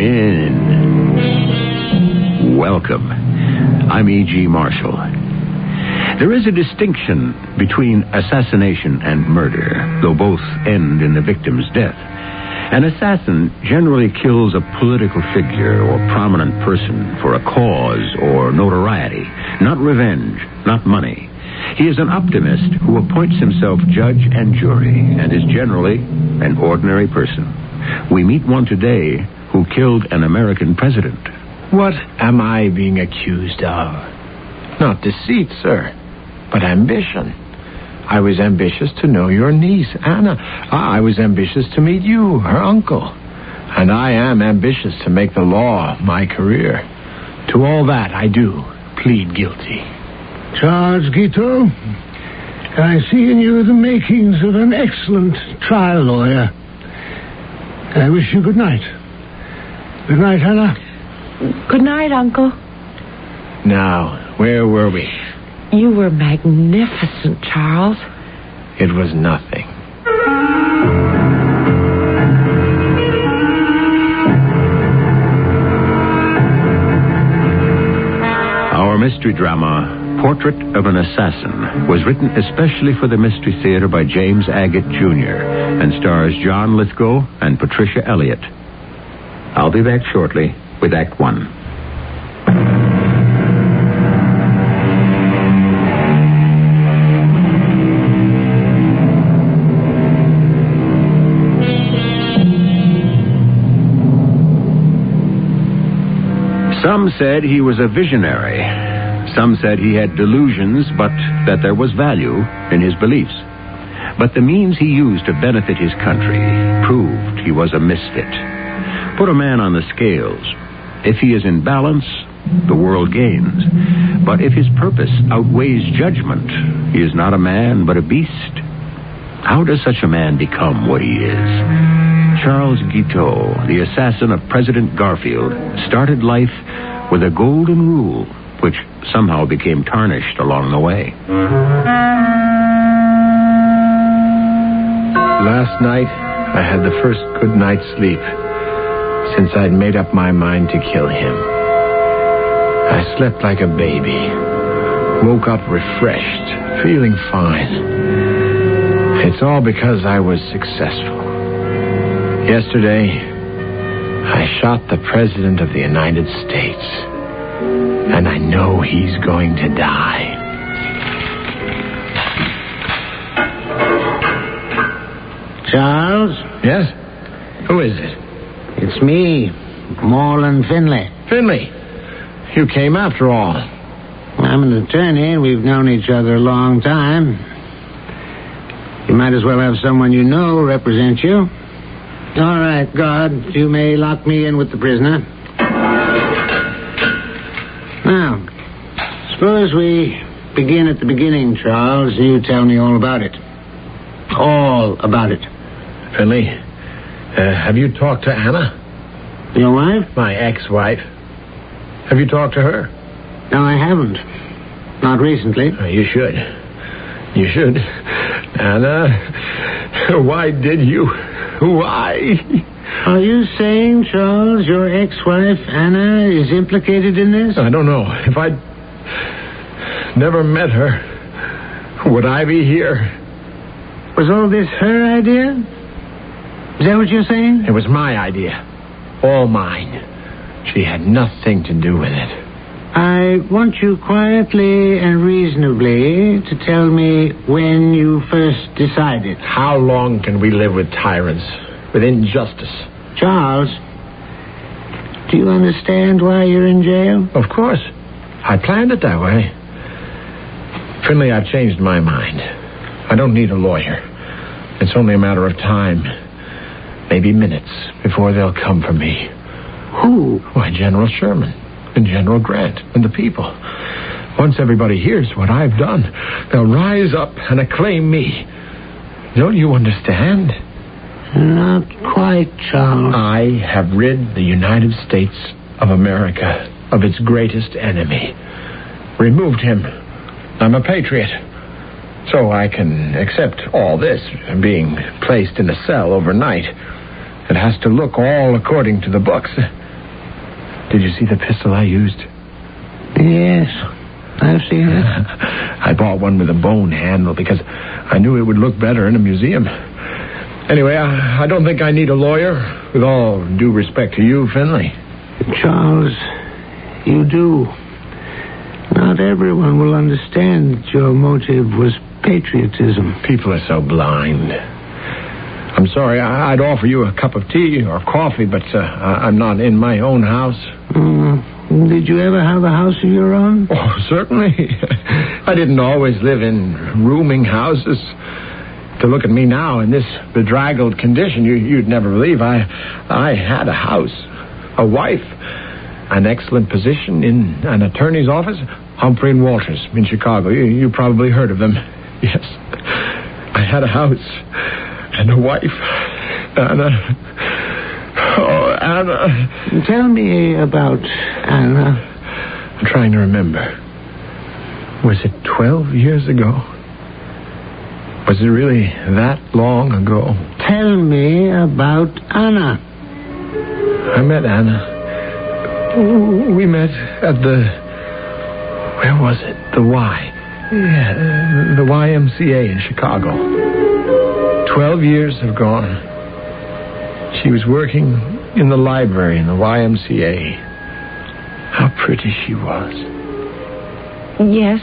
in. Welcome. I'm E.G. Marshall. There is a distinction between assassination and murder, though both end in the victim's death. An assassin generally kills a political figure or prominent person for a cause or notoriety, not revenge, not money. He is an optimist who appoints himself judge and jury and is generally an ordinary person. We meet one today who killed an American president. What am I being accused of? Not deceit, sir, but ambition. I was ambitious to know your niece, Anna. I was ambitious to meet you, her uncle. And I am ambitious to make the law my career. To all that I do plead guilty. Charles Guiteau, I see in you the makings of an excellent trial lawyer. I wish you good night. Good night, Anna. Good night, Uncle. Now, where were we? You were magnificent, Charles. It was nothing. Our mystery drama, Portrait of an Assassin, was written especially for the Mystery Theater by James Agate Jr. and stars John Lithgow and Patricia Elliott. I'll be back shortly with Act One. Some said he was a visionary. Some said he had delusions, but that there was value in his beliefs. But the means he used to benefit his country proved he was a misfit. Put a man on the scales. If he is in balance, the world gains. But if his purpose outweighs judgment, he is not a man, but a beast. How does such a man become what he is? Charles Guiteau, the assassin of President Garfield, started life with a golden rule, which somehow became tarnished along the way. Last night, I had the first good night's sleep since I'd made up my mind to kill him. I slept like a baby, woke up refreshed, feeling fine. It's all because I was successful. Yesterday, I shot the President of the United States, and I know he's going to die. Charles? Yes? Who is it? It's me, Moreland Finley. Finley. You came after all. I'm an attorney, and we've known each other a long time. You might as well have someone you know represent you. All right, guard, you may lock me in with the prisoner. Now, suppose we begin at the beginning, Charles. You tell me all about it. All about it. Finley, have you talked to Anna? Your wife? My ex-wife. Have you talked to her? No, I haven't. Not recently. You should. You should. Anna, why did you? Why? Are you saying, Charles, your ex-wife, Anna, is implicated in this? I don't know. If I'd never met her, would I be here? Was all this her idea? Is that what you're saying? It was my idea. All mine. She had nothing to do with it. I want you quietly and reasonably to tell me when you first decided. How long can we live with tyrants, with injustice? Charles, do you understand why you're in jail? Of course. I planned it that way. Finley, I've changed my mind. I don't need a lawyer. It's only a matter of time. Maybe minutes before they'll come for me. Who? Why, General Sherman and General Grant and the people. Once everybody hears what I've done, they'll rise up and acclaim me. Don't you understand? Not quite, Charles. I have rid the United States of America of its greatest enemy. Removed him. I'm a patriot. So I can accept all this, being placed in a cell overnight. It has to look all according to the books. Did you see the pistol I used? Yes, I've seen it. I bought one with a bone handle because I knew it would look better in a museum. Anyway, I don't think I need a lawyer, with all due respect to you, Finley. Charles, you do. Not everyone will understand that your motive was patriotism. People are so blind. I'm sorry, I'd offer you a cup of tea or coffee, but I'm not in my own house. Did you ever have a house of your own? Oh, certainly. I didn't always live in rooming houses. To look at me now in this bedraggled condition, you'd never believe I had a house, a wife, an excellent position in an attorney's office, Humphrey and Walters in Chicago. You probably heard of them. Yes. I had a house and a wife. Anna. Oh, Anna. Tell me about Anna. I'm trying to remember. Was it 12 years ago? Was it really that long ago? Tell me about Anna. I met Anna. We met at the... Where was it? The Y. Yeah, the YMCA in Chicago. 12 years have gone. She was working in the library in the YMCA. How pretty she was. Yes,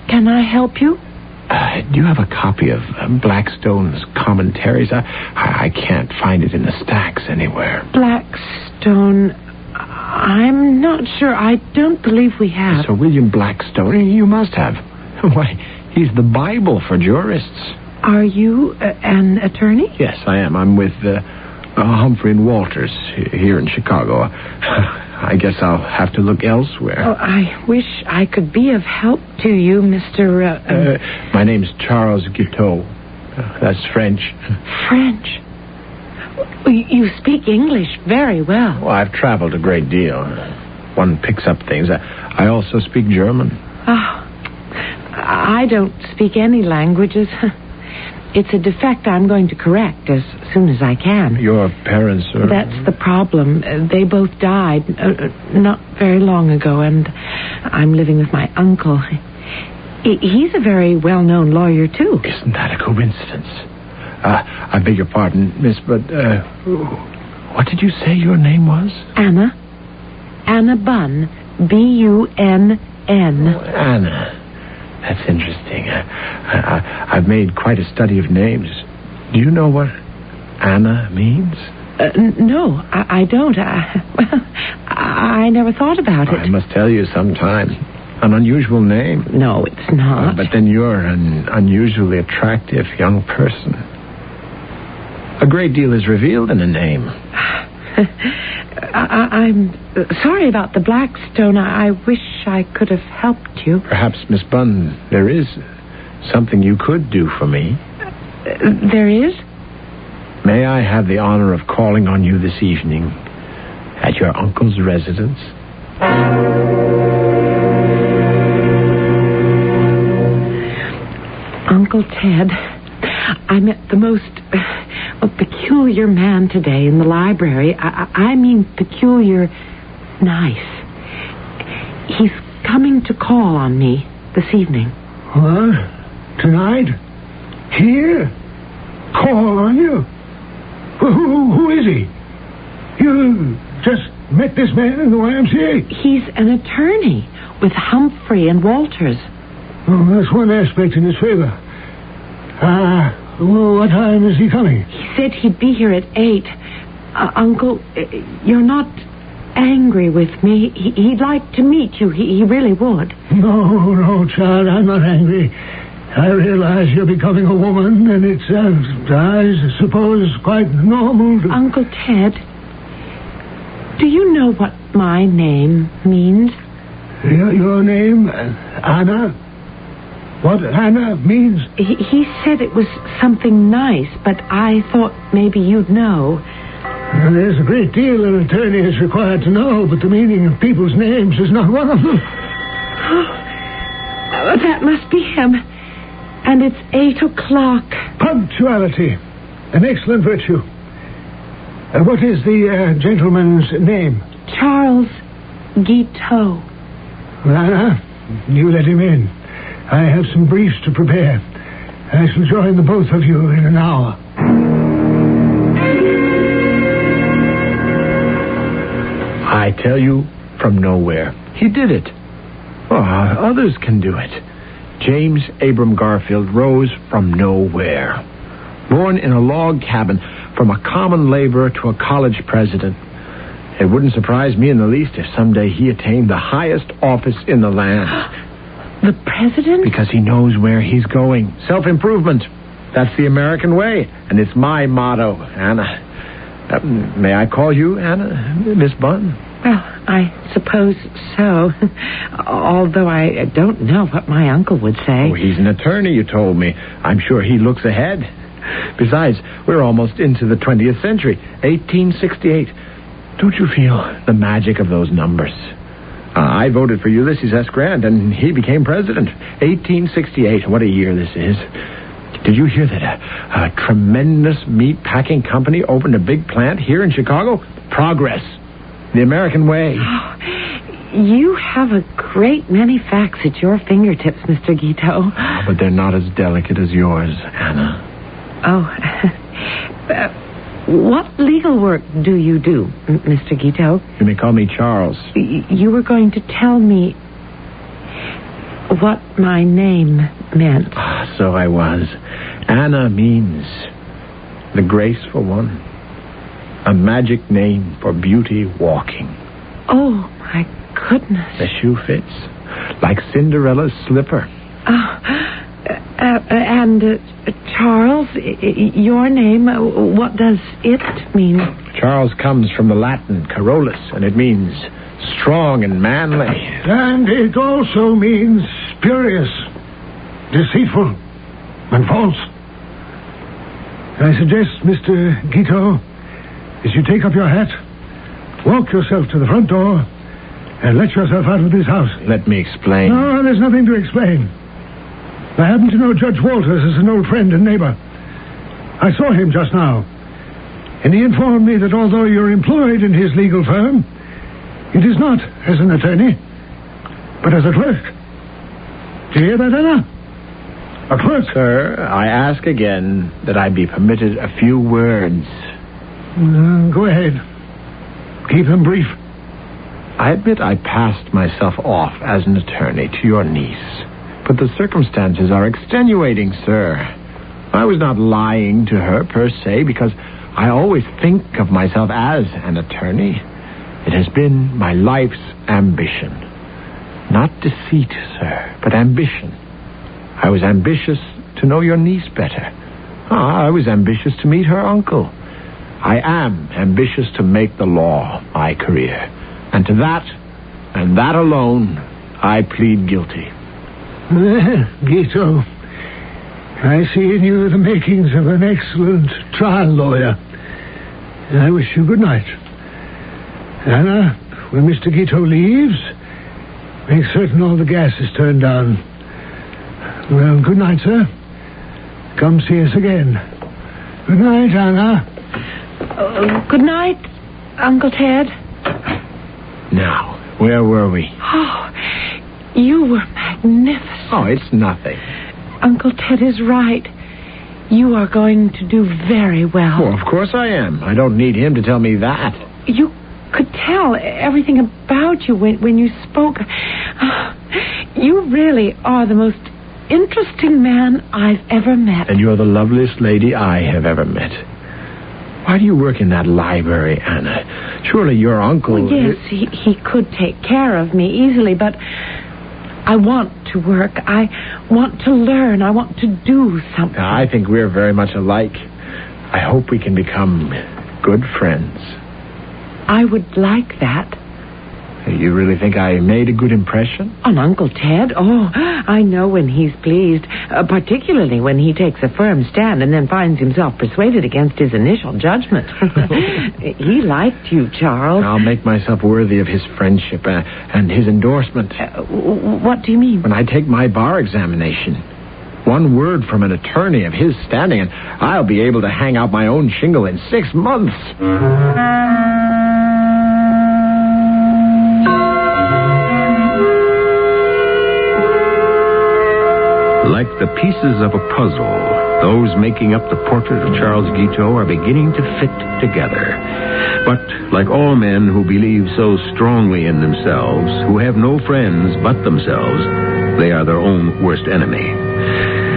can I help you? Do you have a copy of Blackstone's commentaries? I can't find it in the stacks anywhere. Blackstone... I'm not sure. I don't believe we have. Sir William Blackstone? You must have. Why, he's the Bible for jurists. Are you an attorney? Yes, I am. I'm with Humphrey and Walters here in Chicago. I guess I'll have to look elsewhere. Oh, I wish I could be of help to you, Mr. My name's Charles Guiteau. That's French. French? You speak English very well. Well, I've traveled a great deal. One picks up things. I also speak German. Oh, I don't speak any languages. It's a defect I'm going to correct as soon as I can. Your parents are... That's the problem. They both died not very long ago, and I'm living with my uncle. He's a very well-known lawyer, too. Isn't that a coincidence? I beg your pardon, miss, but what did you say your name was? Anna. Anna Bunn. Bunn. Oh, Anna. That's interesting. I've made quite a study of names. Do you know what Anna means? No, I don't. I never thought about it. I must tell you sometime. An unusual name. No, it's not. But then you're an unusually attractive young person. A great deal is revealed in a name. I'm sorry about the Blackstone. I wish I could have helped you. Perhaps, Miss Bunn, there is something you could do for me. There is? May I have the honor of calling on you this evening at your uncle's residence? Uncle Ted, I met the most peculiar man today in the library. I mean peculiar nice. He's coming to call on me this evening. What? Tonight? Here? Call on you? Who is he? You just met this man in the YMCA? He's an attorney with Humphrey and Walters. Oh, that's one aspect in his favor. What time is he coming? He said he'd be here at 8. Uncle, you're not angry with me. He'd like to meet you. He really would. No, child, I'm not angry. I realize you're becoming a woman, and it's, I suppose, quite normal to... Uncle Ted, do you know what my name means? Your name? Anna? What Anna means? He said it was something nice, but I thought maybe you'd know. Well, there's a great deal an attorney is required to know, but the meaning of people's names is not one of them. That must be him. And it's 8 o'clock. Punctuality. An excellent virtue. What is the gentleman's name? Charles Guiteau. Anna, you let him in. I have some briefs to prepare. I shall join the both of you in an hour. I tell you, from nowhere. He did it. Oh, others can do it. James Abram Garfield rose from nowhere. Born in a log cabin, from a common laborer to a college president. It wouldn't surprise me in the least if someday he attained the highest office in the land. The president? Because he knows where he's going. Self-improvement. That's the American way, and it's my motto, Anna. May I call you Anna, Miss Bunn? Well, I suppose so. Although I don't know what my uncle would say. Oh, he's an attorney, you told me. I'm sure he looks ahead. Besides, we're almost into the 20th century. 1868. Don't you feel the magic of those numbers? I voted for Ulysses S. Grant, and he became president. 1868. What a year this is. Did you hear that a tremendous meat packing company opened a big plant here in Chicago? Progress. The American way. Oh, you have a great many facts at your fingertips, Mr. Guiteau. Oh, but they're not as delicate as yours, Anna. Oh. What legal work do you do, Mr. Guiteau? You may call me Charles. You were going to tell me what my name meant. So I was. Anna means the graceful one. A magic name for beauty walking. Oh, my goodness. The shoe fits like Cinderella's slipper. And Charles, your name, what does it mean? Charles comes from the Latin Carolus, and it means strong and manly. And it also means spurious, deceitful, and false. I suggest, Mr. Guiteau, as you take up your hat, walk yourself to the front door and let yourself out of this house. Let me explain. No, there's nothing to explain. I happen to know Judge Walters as an old friend and neighbor. I saw him just now, and he informed me that although you're employed in his legal firm, it is not as an attorney, but as a clerk. Do you hear that, Anna? A clerk. Sir, I ask again that I be permitted a few words. Go ahead. Keep them brief. I admit I passed myself off as an attorney to your niece, but the circumstances are extenuating, sir. I was not lying to her, per se, because I always think of myself as an attorney. It has been my life's ambition. Not deceit, sir, but ambition. I was ambitious to know your niece better. I was ambitious to meet her uncle. I am ambitious to make the law my career. And to that, and that alone, I plead guilty. Guiteau, I see in you the makings of an excellent trial lawyer. I wish you good night. Anna, when Mr. Guiteau leaves, make certain all the gas is turned down. Well, good night, sir. Come see us again. Good night, Anna. Good night, Uncle Ted. Now, where were we? Oh, you were magnificent. Oh, it's nothing. Uncle Ted is right. You are going to do very well. Well, of course I am. I don't need him to tell me that. You could tell everything about you when you spoke. You really are the most interesting man I've ever met. And you're the loveliest lady I have ever met. Why do you work in that library, Anna? Surely your uncle... Well, yes, he could take care of me easily, but I want to work. I want to learn. I want to do something. I think we're very much alike. I hope we can become good friends. I would like that. You really think I made a good impression? On Uncle Ted? Oh, I know when he's pleased, particularly when he takes a firm stand and then finds himself persuaded against his initial judgment. He liked you, Charles. I'll make myself worthy of his friendship and his endorsement. What do you mean? When I take my bar examination, one word from an attorney of his standing, and I'll be able to hang out my own shingle in 6 months. Like the pieces of a puzzle, those making up the portrait of Charles Guiteau are beginning to fit together. But like all men who believe so strongly in themselves, who have no friends but themselves, they are their own worst enemy.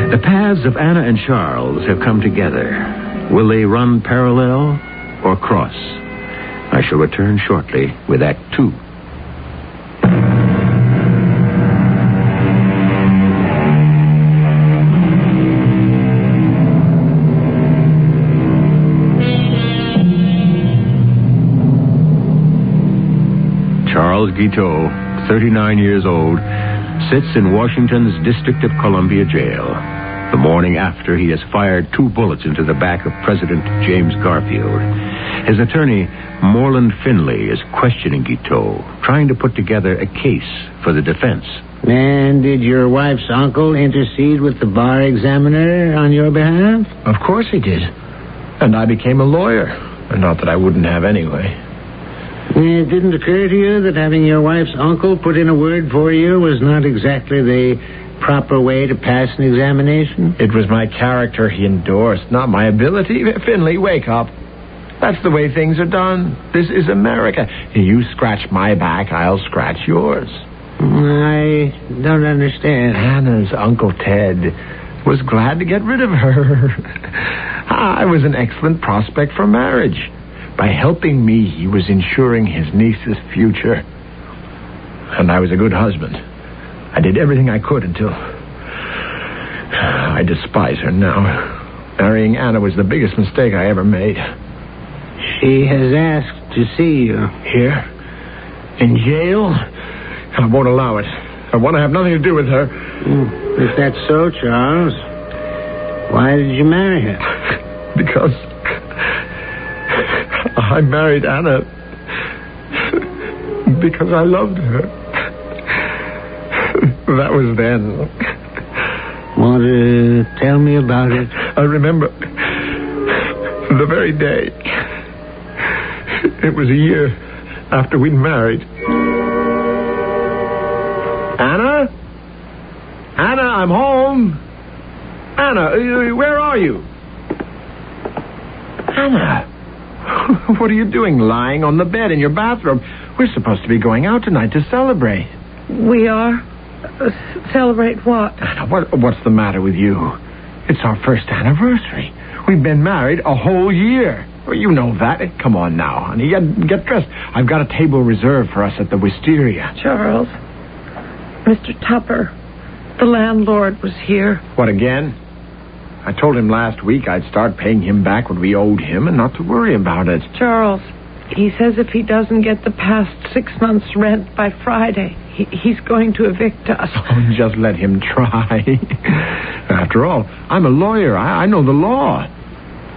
The paths of Anna and Charles have come together. Will they run parallel or cross? I shall return shortly with Act 2. Charles Guiteau, 39 years old, sits in Washington's District of Columbia jail. The morning after, he has fired 2 bullets into the back of President James Garfield. His attorney, Moreland Finley, is questioning Guiteau, trying to put together a case for the defense. And did your wife's uncle intercede with the bar examiner on your behalf? Of course he did. And I became a lawyer. Not that I wouldn't have anyway. It didn't occur to you that having your wife's uncle put in a word for you was not exactly the proper way to pass an examination? It was my character he endorsed, not my ability. Finley, wake up. That's the way things are done. This is America. You scratch my back, I'll scratch yours. I don't understand. Anna's Uncle Ted was glad to get rid of her. I was an excellent prospect for marriage. By helping me, he was ensuring his niece's future. And I was a good husband. I did everything I could until... I despise her now. Marrying Anna was the biggest mistake I ever made. She has asked to see you. Here? In jail? I won't allow it. I want to have nothing to do with her. If that's so, Charles, why did you marry her? Because I married Anna because I loved her. That was then. Want to tell me about it? I remember the very day. It was a year after we'd married. Anna? Anna, I'm home. Anna, where are you? Anna, what are you doing lying on the bed in your bathroom? We're supposed to be going out tonight to celebrate. We are? Celebrate what? Anna, what's the matter with you? It's our first anniversary. We've been married a whole year. Well, you know that. Come on now, honey. Get dressed. I've got a table reserved for us at the Wisteria. Charles, Mr. Tupper, the landlord was here. What, again? I told him last week I'd start paying him back what we owed him and not to worry about it. Charles, he says if he doesn't get the past 6 months' rent by Friday, he's going to evict us. Oh, just let him try. After all, I'm a lawyer. I know the law.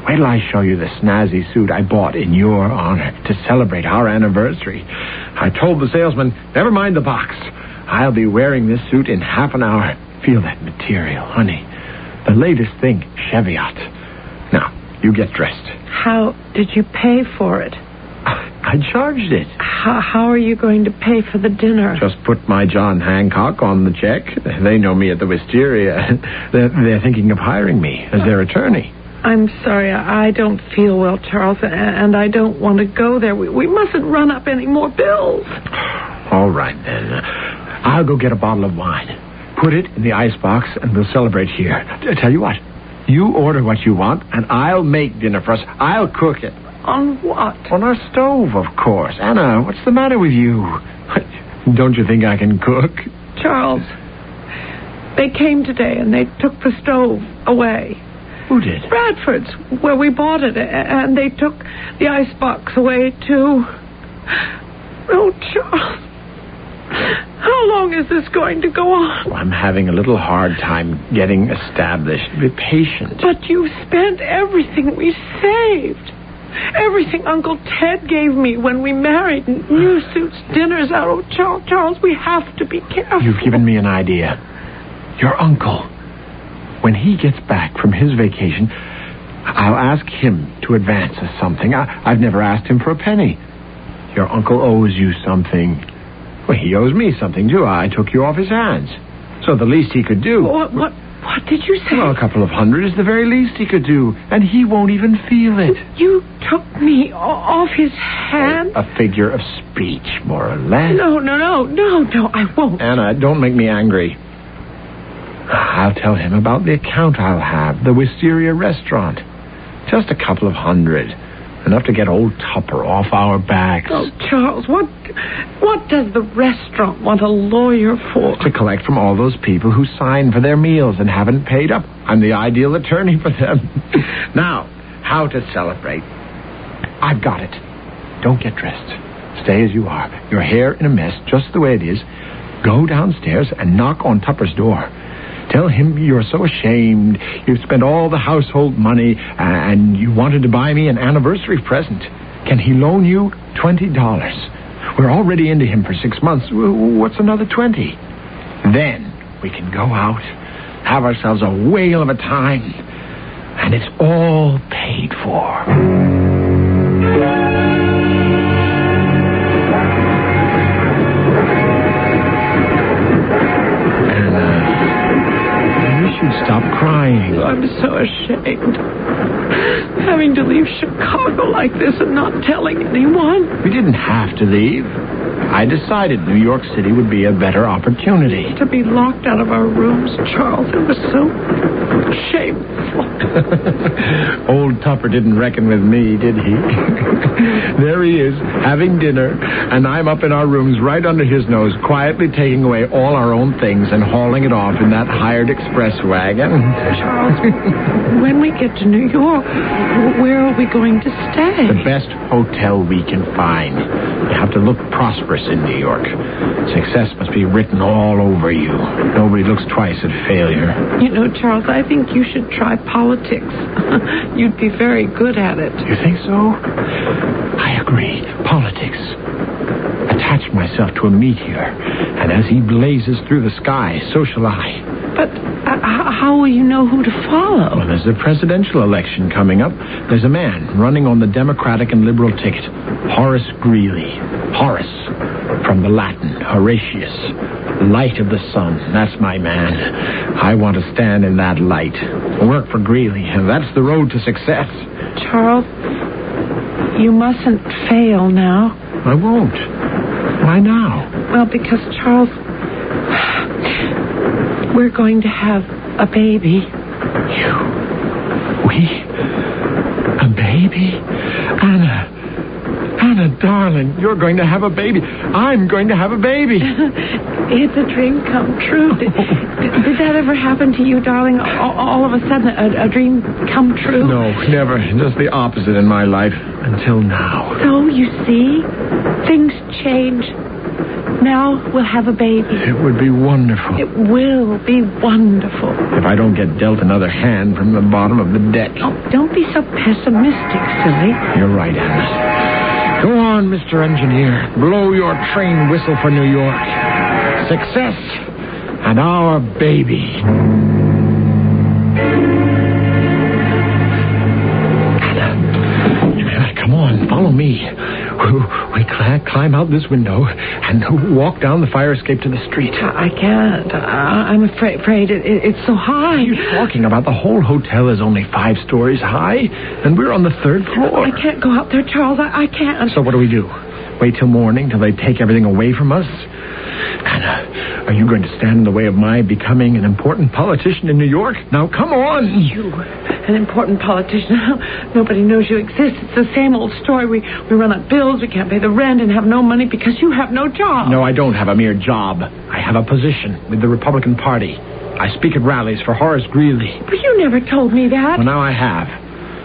Wait till I show you the snazzy suit I bought in your honor to celebrate our anniversary. I told the salesman, never mind the box. I'll be wearing this suit in half an hour. Feel that material, honey. The latest thing, Cheviot. Now, you get dressed. How did you pay for it? I charged it. How are you going to pay for the dinner? Just put my John Hancock on the check. They know me at the Wisteria. They're thinking of hiring me as their attorney. I'm sorry, I don't feel well, Charles, and I don't want to go there. We mustn't run up any more bills. All right, then. I'll go get a bottle of wine. Put it in the icebox, and we'll celebrate here. I tell you what, you order what you want, and I'll make dinner for us. I'll cook it. On what? On our stove, of course. Anna, what's the matter with you? Don't you think I can cook? Charles, they came today, and they took the stove away. Who did? Bradford's, where we bought it, and they took the icebox away, too. Oh, Charles, how long is this going to go on? Well, I'm having a little hard time getting established. Be patient. But you spent everything we saved. Everything Uncle Ted gave me when we married. New suits, dinners out. Oh, Charles, we have to be careful. You've given me an idea. Your uncle. When he gets back from his vacation, I'll ask him to advance us something. I've never asked him for a penny. Your uncle owes you something. Well, he owes me something, too. I took you off his hands. So the least he could do... What? What did you say? Well, a couple of hundred is the very least he could do, and he won't even feel it. You took me off his hand? A figure of speech, more or less. No, I won't. Anna, don't make me angry. I'll tell him about the account I'll have, the Wisteria restaurant. Just a couple of hundred. Enough to get old Tupper off our backs. Oh, Charles, what does the restaurant want a lawyer for? To collect from all those people who signed for their meals and haven't paid up. I'm the ideal attorney for them. Now, how to celebrate. I've got it. Don't get dressed. Stay as you are. Your hair in a mess, just the way it is. Go downstairs and knock on Tupper's door. Tell him you're so ashamed. You've spent all the household money and you wanted to buy me an anniversary present. Can he loan you $20? We're already into him for 6 months. What's another 20? Then we can go out, have ourselves a whale of a time, and it's all paid for. Stop crying. I'm so ashamed. Having to leave Chicago like this and not telling anyone. We didn't have to leave. I decided New York City would be a better opportunity. To be locked out of our rooms, Charles, it was so shameful. Old Tupper didn't reckon with me, did he? There he is, having dinner, and I'm up in our rooms right under his nose, quietly taking away all our own things and hauling it off in that hired express wagon. Charles, when we get to New York, where are we going to stay? The best hotel we can find. You have to look prosperous in New York. Success must be written all over you. Nobody looks twice at failure. You know, Charles, I think you should try politics. You'd be very good at it. You think so? I agree. Politics. Attach myself to a meteor, and as he blazes through the sky, so shall I. But how will you know who to follow? Well, there's a presidential election coming up. There's a man running on the Democratic and Liberal ticket. Horace Greeley. Horace, from the Latin, Horatius. Light of the sun. That's my man. I want to stand in that light. Work for Greeley, and that's the road to success. Charles, you mustn't fail now. I won't. Why now? Well, because, Charles, we're going to have a baby. A baby? Anna, darling, you're going to have a baby. I'm going to have a baby. It's a dream come true. Did that ever happen to you, darling? All of a sudden, a dream come true? No, never. Just the opposite in my life. Until now. So, you see, things change. Now we'll have a baby. It would be wonderful. It will be wonderful. If I don't get dealt another hand from the bottom of the deck. Oh, don't be so pessimistic, silly. You're right, Anna. Go on, Mr. Engineer. Blow your train whistle for New York. Success and our baby. Anna, come on, follow me. We climb out this window and walk down the fire escape to the street. I can't. I'm afraid it's so high. What are you talking about? The whole hotel is only 5 stories high, and we're on the 3rd floor. I can't go out there, Charles. I can't. So what do we do? Wait till morning, till they take everything away from us? Anna, are you going to stand in the way of my becoming an important politician in New York? Now, come on. You, an important politician. Nobody knows you exist. It's the same old story. We run up bills, we can't pay the rent, and have no money because you have no job. No, I don't have a mere job. I have a position with the Republican Party. I speak at rallies for Horace Greeley. But you never told me that. Well, now I have.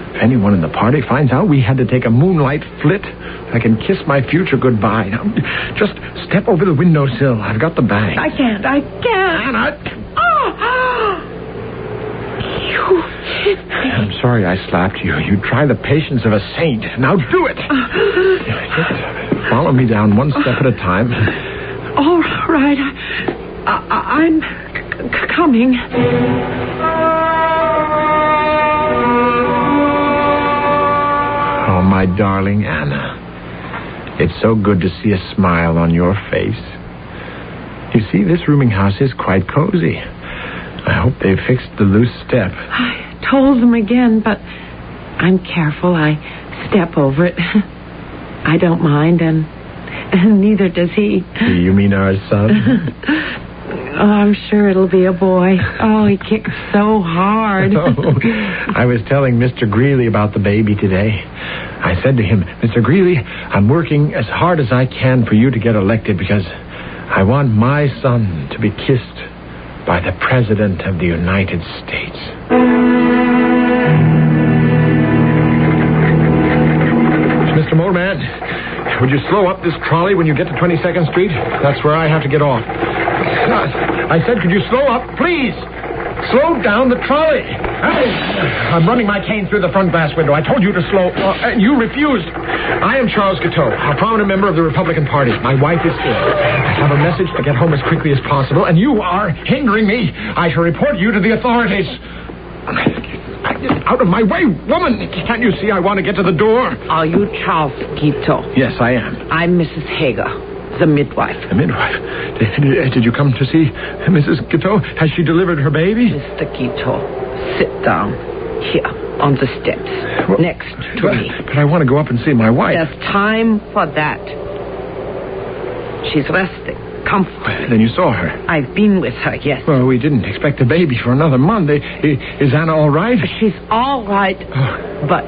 If anyone in the party finds out we had to take a moonlight flit, I can kiss my future goodbye. Now, just step over the windowsill. I've got the bag. I can't. Anna! Oh! You hit me. I'm sorry I slapped you. You try the patience of a saint. Now do it. Just follow me down one step at a time. All right. I'm coming. Oh, my darling Anna. It's so good to see a smile on your face. You see, this rooming house is quite cozy. I hope they fixed the loose step. I told them again, but I'm careful. I step over it. I don't mind, and neither does he. You mean our son? Oh, I'm sure it'll be a boy. Oh, he kicks so hard. I was telling Mr. Greeley about the baby today. I said to him, Mr. Greeley, I'm working as hard as I can for you to get elected because I want my son to be kissed by the President of the United States. Mr. Moleman, would you slow up this trolley when you get to 22nd Street? That's where I have to get off. I said, could you slow up, please? Slow down the trolley. I'm running my cane through the front glass window. I told you to slow. You refused. I am Charles Guiteau, a prominent member of the Republican Party. My wife is ill. I have a message to get home as quickly as possible, and you are hindering me. I shall report you to the authorities. Get out of my way, woman. Can't you see I want to get to the door? Are you Charles Guiteau? Yes, I am. I'm Mrs. Hager, the midwife. The midwife? Did you come to see Mrs. Guiteau? Has she delivered her baby? Mr. Guiteau, sit down here on the steps next to me. But I want to go up and see my wife. There's time for that. She's resting. Comfortably. Then you saw her? I've been with her, yes. Well, we didn't expect a baby for another month. Is Anna all right? She's all right, but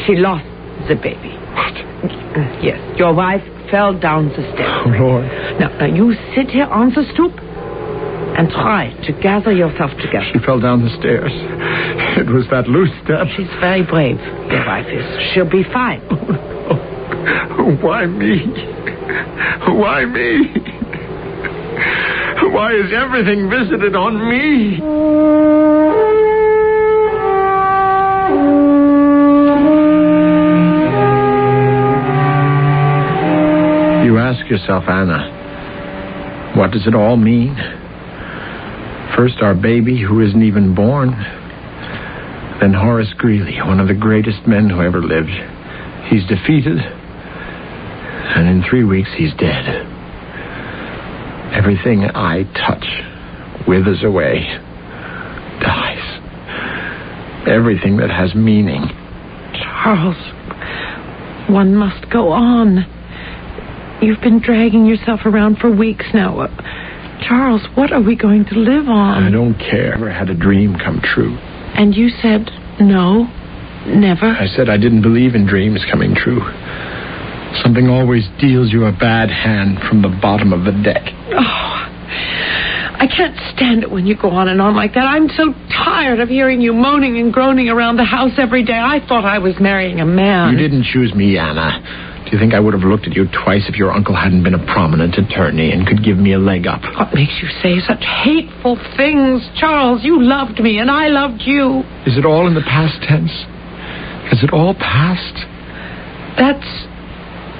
she lost the baby. What? Yes, your wife fell down the stairs. Oh, Lord. Now, you sit here on the stoop and try to gather yourself together. She fell down the stairs. It was that loose step. She's very brave, your wife is. She'll be fine. Why me? Why me? Why is everything visited on me? You ask yourself, Anna, what does it all mean? First, our baby who isn't even born. Then Horace Greeley, one of the greatest men who ever lived. He's defeated, and in 3 weeks he's dead. Everything I touch withers away, dies. Everything that has meaning. Charles, one must go on. You've been dragging yourself around for weeks now. Charles, what are we going to live on? I don't care. I never had a dream come true. And you said no, never? I said I didn't believe in dreams coming true. Something always deals you a bad hand from the bottom of the deck. Oh, I can't stand it when you go on and on like that. I'm so tired of hearing you moaning and groaning around the house every day. I thought I was marrying a man. You didn't choose me, Anna. Do you think I would have looked at you twice if your uncle hadn't been a prominent attorney and could give me a leg up? What makes you say such hateful things, Charles? You loved me and I loved you. Is it all in the past tense? Has it all passed? That's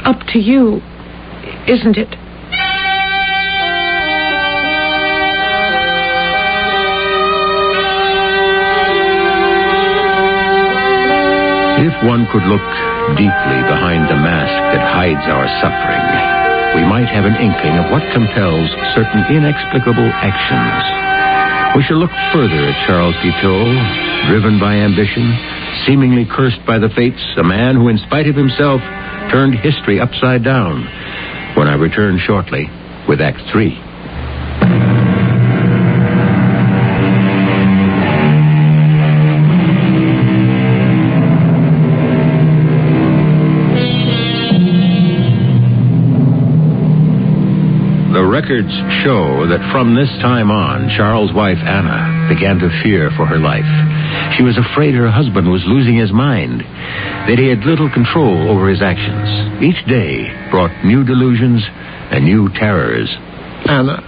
up to you, isn't it? If one could look deeply behind the mask that hides our suffering, we might have an inkling of what compels certain inexplicable actions. We shall look further at Charles Guiteau, driven by ambition, seemingly cursed by the fates, a man who, in spite of himself, turned history upside down, when I return shortly with Act 3. The records show that from this time on, Charles' wife, Anna, began to fear for her life. She was afraid her husband was losing his mind, that he had little control over his actions. Each day brought new delusions and new terrors. Anna,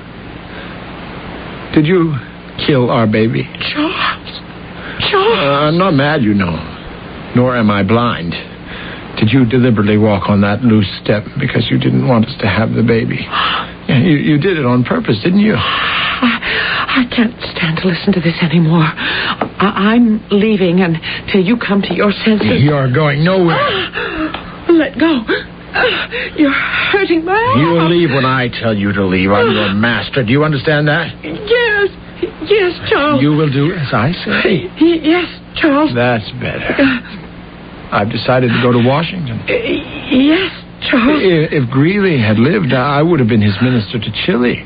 did you kill our baby? Charles! I'm not mad, you know, nor am I blind. Did you deliberately walk on that loose step because you didn't want us to have the baby? Yeah, you did it on purpose, didn't you? I can't stand to listen to this anymore. I'm leaving until you come to your senses. You're going nowhere. Let go. You're hurting my arm. You will leave when I tell you to leave. I'm your master. Do you understand that? Yes, Charles. You will do as I say. Yes, Charles. That's better. I've decided to go to Washington. Yes, Charles. If Greeley had lived, I would have been his minister to Chile.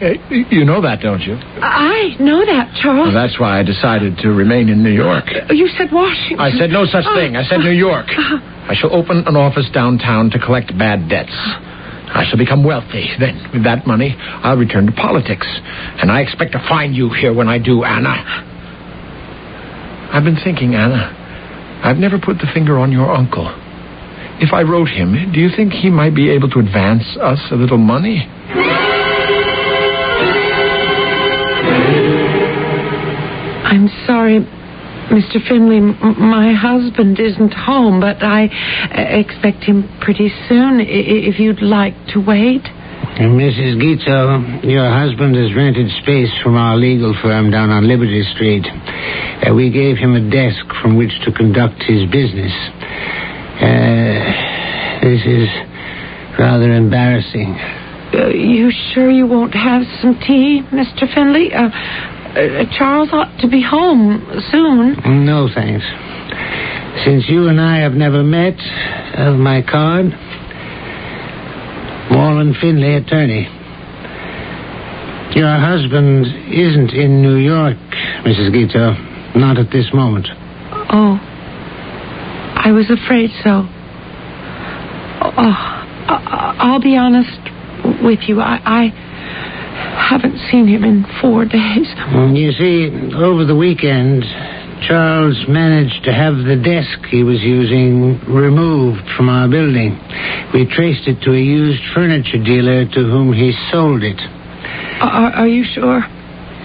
You know that, don't you? I know that, Charles. Well, that's why I decided to remain in New York. You said Washington. I said no such thing. I said New York. I shall open an office downtown to collect bad debts. I shall become wealthy. Then, with that money, I'll return to politics. And I expect to find you here when I do, Anna. I've been thinking, Anna. I've never put the finger on your uncle. If I wrote him, do you think he might be able to advance us a little money? I'm sorry, Mr. Finley. My husband isn't home, but I expect him pretty soon, if you'd like to wait. Mrs. Guiteau, your husband has rented space from our legal firm down on Liberty Street. We gave him a desk from which to conduct his business. This is rather embarrassing. You sure you won't have some tea, Mr. Finley? Charles ought to be home soon. No, thanks. Since you and I have never met, my card... Wallen Finley, attorney. Your husband isn't in New York, Mrs. Guiteau. Not at this moment. Oh. I was afraid so. I'll be honest with you. I haven't seen him in 4 days. You see, over the weekend, Charles managed to have the desk he was using removed from our building. We traced it to a used furniture dealer to whom he sold it. Are you sure?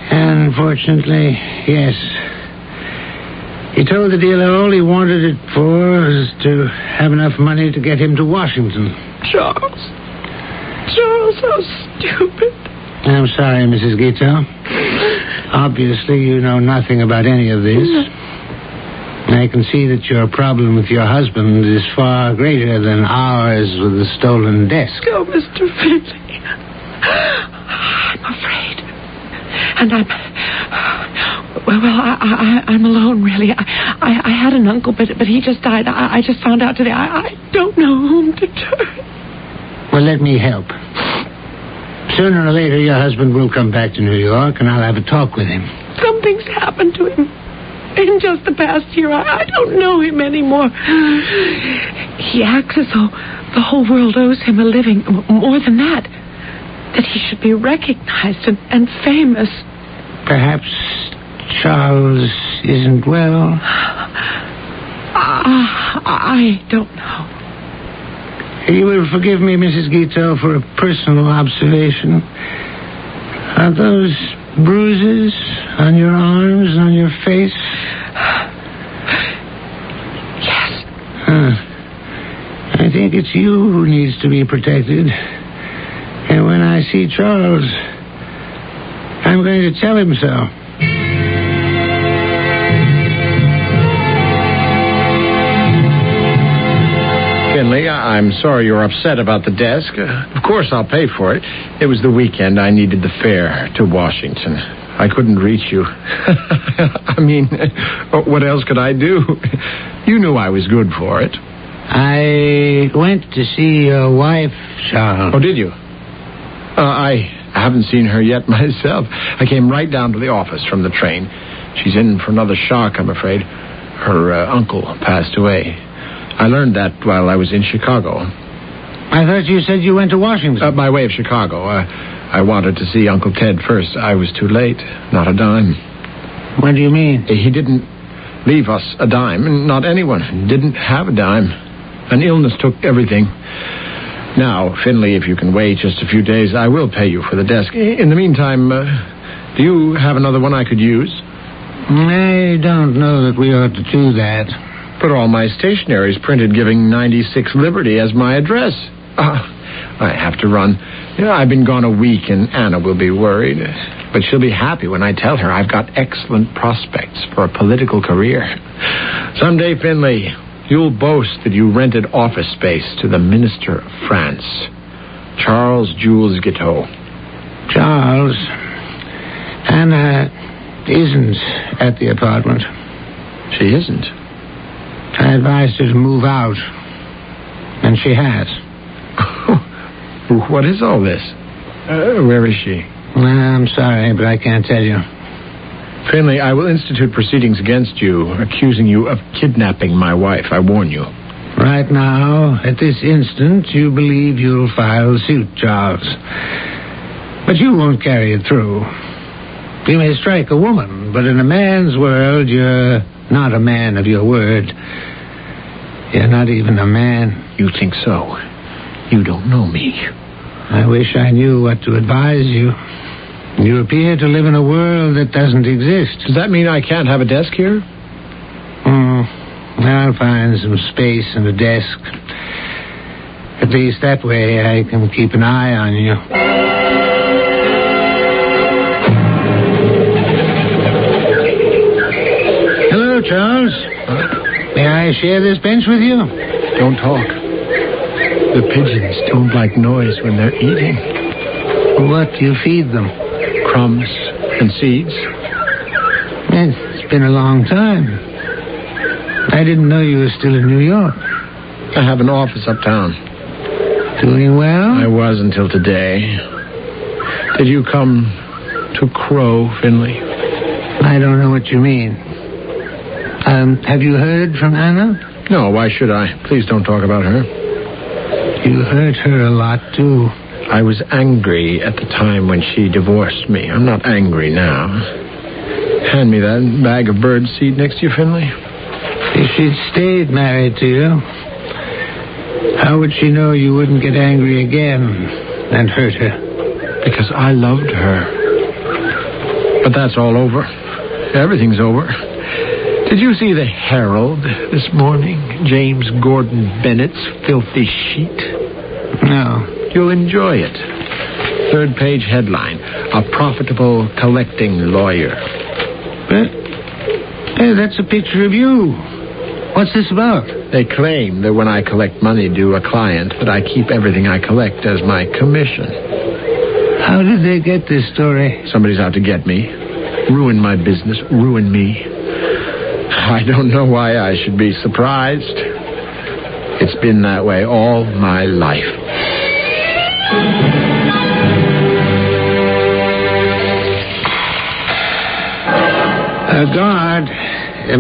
Unfortunately, yes. He told the dealer all he wanted it for was to have enough money to get him to Washington. Charles, how stupid. I'm sorry, Mrs. Guiteau. Obviously, you know nothing about any of this. I can see that your problem with your husband is far greater than ours with the stolen desk. Oh, Mr. Finley. I'm afraid. And I'm alone, really. I had an uncle, but he just died. I just found out today. I don't know whom to turn. Well, let me help. Sooner or later, your husband will come back to New York, and I'll have a talk with him. Something's happened to him in just the past year. I don't know him anymore. He acts as though the whole world owes him a living. More than that he should be recognized and famous. Perhaps Charles isn't well? I don't know. You will forgive me, Mrs. Guiteau, for a personal observation. Are those bruises on your arms and on your face? Yes. I think it's you who needs to be protected. And when I see Charles, I'm going to tell him so. Finley, I'm sorry you're upset about the desk. Of course, I'll pay for it. It was the weekend. I needed the fare to Washington. I couldn't reach you. I mean, what else could I do? You knew I was good for it. I went to see your wife, Charles. Oh, did you? I haven't seen her yet myself. I came right down to the office from the train. She's in for another shock, I'm afraid. Her uncle passed away. I learned that while I was in Chicago. I thought you said you went to Washington. By way of Chicago. I wanted to see Uncle Ted first. I was too late. Not a dime. What do you mean? He didn't leave us a dime. Not anyone. Didn't have a dime. An illness took everything. Now, Finley, if you can wait just a few days, I will pay you for the desk. In the meantime, do you have another one I could use? I don't know that we ought to do that. But all my stationery is printed giving 96 Liberty as my address. I have to run. I've been gone a week, and Anna will be worried. But she'll be happy when I tell her I've got excellent prospects for a political career. Someday, Finley, You'll boast that you rented office space to the Minister of France, Charles Jules Guiteau. Charles, Anna isn't at the apartment. She isn't? I advised her to move out, and she has. What is all this? Where is she? I'm sorry, but I can't tell you. Finley, I will institute proceedings against you, accusing you of kidnapping my wife. I warn you. Right now, at this instant, you believe you'll file suit, Charles. But you won't carry it through. You may strike a woman, but in a man's world, you're not a man of your word. You're not even a man. You think so? You don't know me. I wish I knew what to advise you. You appear to live in a world that doesn't exist. Does that mean I can't have a desk here? I'll find some space and a desk. At least that way I can keep an eye on you. Hello, Charles. May I share this bench with you? Don't talk. The pigeons don't like noise when they're eating. What do you feed them? Crumbs and seeds. It's been a long time. I didn't know you were still in New York. I have an office uptown. Doing well? I was until today. Did you come to crow, Finley? I don't know what you mean. Have you heard from Anna? No, why should I? Please don't talk about her. You hurt her a lot, too. I was angry at the time when she divorced me. I'm not angry now. Hand me that bag of birdseed next to you, Finley. If she'd stayed married to you, how would she know you wouldn't get angry again and hurt her? Because I loved her. But that's all over. Everything's over. Did you see the Herald this morning? James Gordon Bennett's filthy sheet? No. You'll enjoy it. Third page headline: a profitable collecting lawyer. Hey, that's a picture of you. What's this about? They claim that when I collect money due a client, that I keep everything I collect as my commission. How did they get this story? Somebody's out to get me. Ruin my business. Ruin me. I don't know why I should be surprised. It's been that way all my life. Guard,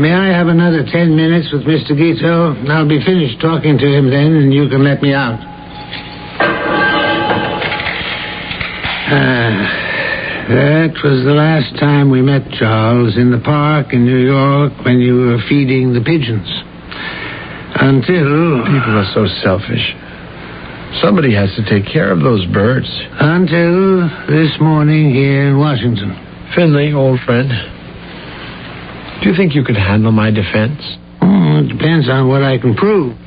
may I have another 10 minutes with Mr. Guiteau? I'll be finished talking to him then, and you can let me out. That was the last time we met, Charles, in the park in New York when you were feeding the pigeons. Until... People are so selfish. Somebody has to take care of those birds. Until this morning here in Washington. Finley, old friend, do you think you could handle my defense? It depends on what I can prove.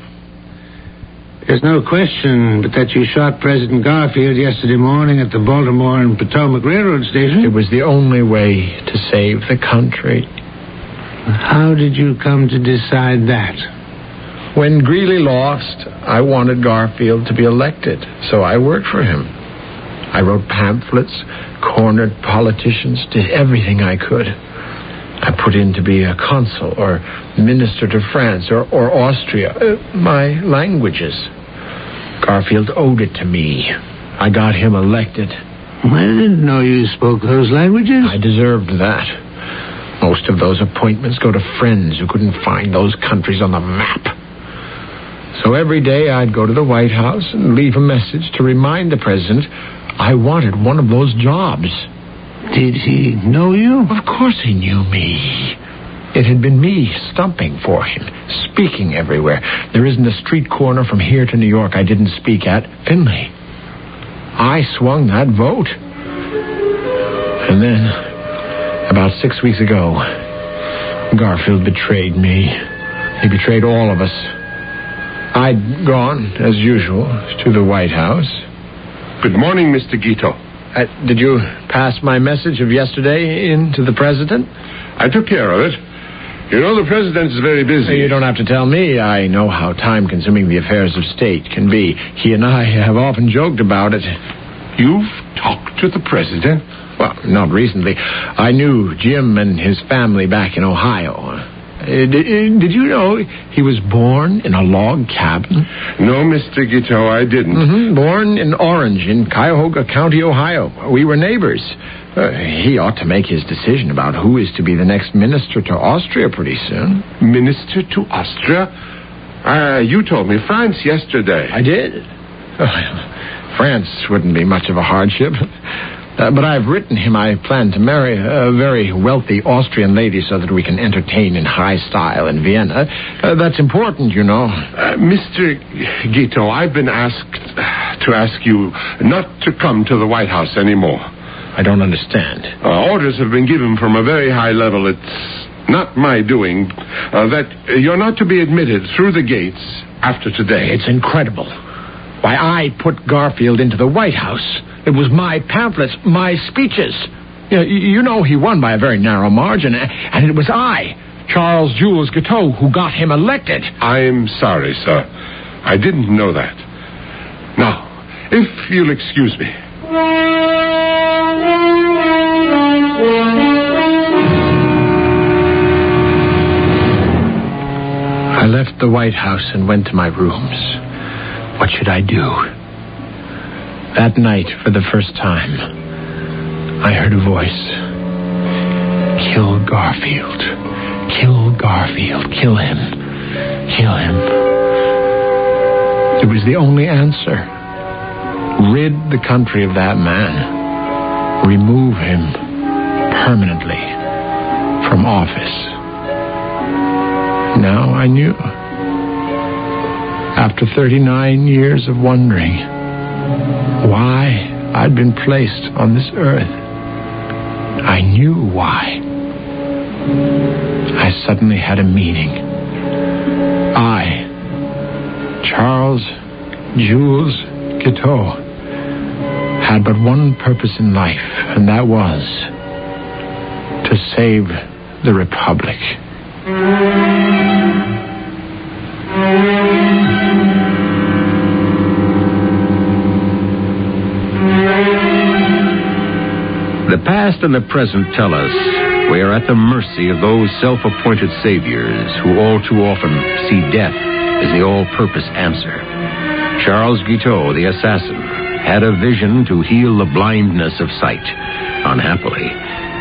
There's no question but that you shot President Garfield yesterday morning at the Baltimore and Potomac Railroad Station. It was the only way to save the country. How did you come to decide that? When Greeley lost, I wanted Garfield to be elected, so I worked for him. I wrote pamphlets, cornered politicians, did everything I could. I put in to be a consul or minister to France or Austria, my languages. Garfield owed it to me. I got him elected. I didn't know you spoke those languages. I deserved that. Most of those appointments go to friends who couldn't find those countries on the map. So every day I'd go to the White House and leave a message to remind the president I wanted one of those jobs. Did he know you? Of course he knew me. It had been me stumping for him, speaking everywhere. There isn't a street corner from here to New York I didn't speak at. Finley, I swung that vote. And then, about 6 weeks ago, Garfield betrayed me. He betrayed all of us. I'd gone, as usual, to the White House. Good morning, Mr. Guiteau. Did you pass my message of yesterday in to the president? I took care of it. You know, the president is very busy. You don't have to tell me. I know how time-consuming the affairs of state can be. He and I have often joked about it. You've talked to the president? Well, not recently. I knew Jim and his family back in Ohio. Did you know he was born in a log cabin? No, Mr. Guiteau, I didn't. Mm-hmm. Born in Orange in Cuyahoga County, Ohio. We were neighbors. He ought to make his decision about who is to be the next minister to Austria pretty soon. Minister to Austria? You told me France yesterday. I did? France wouldn't be much of a hardship. But I've written him I plan to marry a very wealthy Austrian lady so that we can entertain in high style in Vienna. That's important, you know. Mr. Guiteau, I've been asked to ask you not to come to the White House anymore. I don't understand. Orders have been given from a very high level. It's not my doing that you're not to be admitted through the gates after today. It's incredible. Why, I put Garfield into the White House. It was my pamphlets, my speeches. You know he won by a very narrow margin, and it was I, Charles Jules Guiteau, who got him elected. I'm sorry, sir. I didn't know that. Now, if you'll excuse me. I left the White House and went to my rooms. What should I do? That night, for the first time, I heard a voice. Kill Garfield. Kill Garfield. Kill him. Kill him. It was the only answer. Rid the country of that man. Remove him permanently from office. Now I knew. After 39 years of wondering why I'd been placed on this earth, I knew why. I suddenly had a meaning. I, Charles Jules Guiteau, had but one purpose in life, and that was to save the Republic. The past and the present tell us we are at the mercy of those self-appointed saviors who all too often see death as the all-purpose answer. Charles Guiteau, the assassin, had a vision to heal the blindness of sight. Unhappily,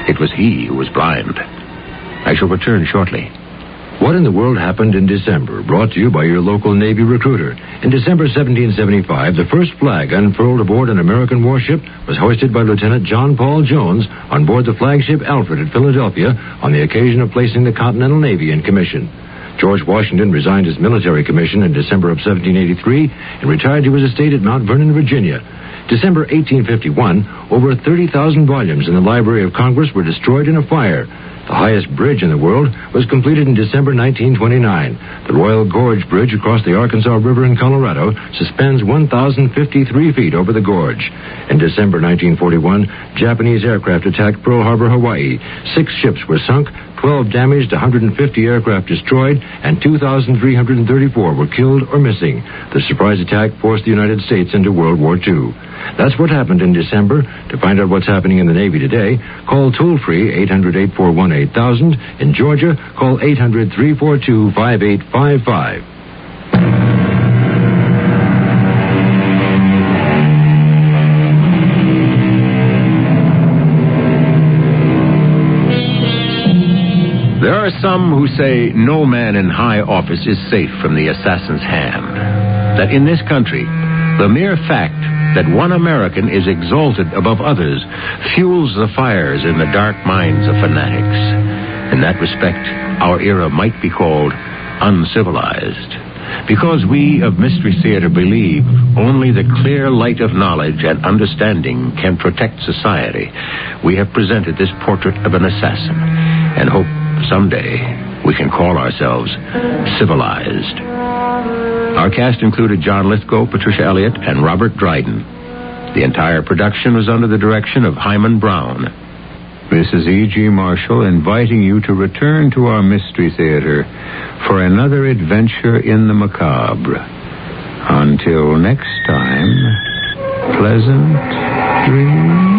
it was he who was blind. I shall return shortly. What in the World Happened in December, brought to you by your local Navy recruiter. In December 1775, the first flag unfurled aboard an American warship was hoisted by Lieutenant John Paul Jones on board the flagship Alfred at Philadelphia on the occasion of placing the Continental Navy in commission. George Washington resigned his military commission in December of 1783 and retired to his estate at Mount Vernon, Virginia. December 1851, over 30,000 volumes in the Library of Congress were destroyed in a fire. The highest bridge in the world was completed in December 1929. The Royal Gorge Bridge across the Arkansas River in Colorado suspends 1,053 feet over the gorge. In December 1941, Japanese aircraft attacked Pearl Harbor, Hawaii. 6 ships were sunk, 12 damaged, 150 aircraft destroyed, and 2,334 were killed or missing. The surprise attack forced the United States into World War II. That's what happened in December. To find out what's happening in the Navy today, call toll-free 800-841-8000. In Georgia, call 800-342-5855. There are some who say no man in high office is safe from the assassin's hand. That in this country, the mere fact that one American is exalted above others fuels the fires in the dark minds of fanatics. In that respect, our era might be called uncivilized. Because we of Mystery Theater believe only the clear light of knowledge and understanding can protect society, we have presented this portrait of an assassin and hope someday we can call ourselves civilized. Our cast included John Lithgow, Patricia, Elliott, and Robert Dryden. The entire production was under the direction of Himan Brown. This is E.G. Marshall inviting you to return to our Mystery Theater for another adventure in the macabre. Until next time, pleasant dreams.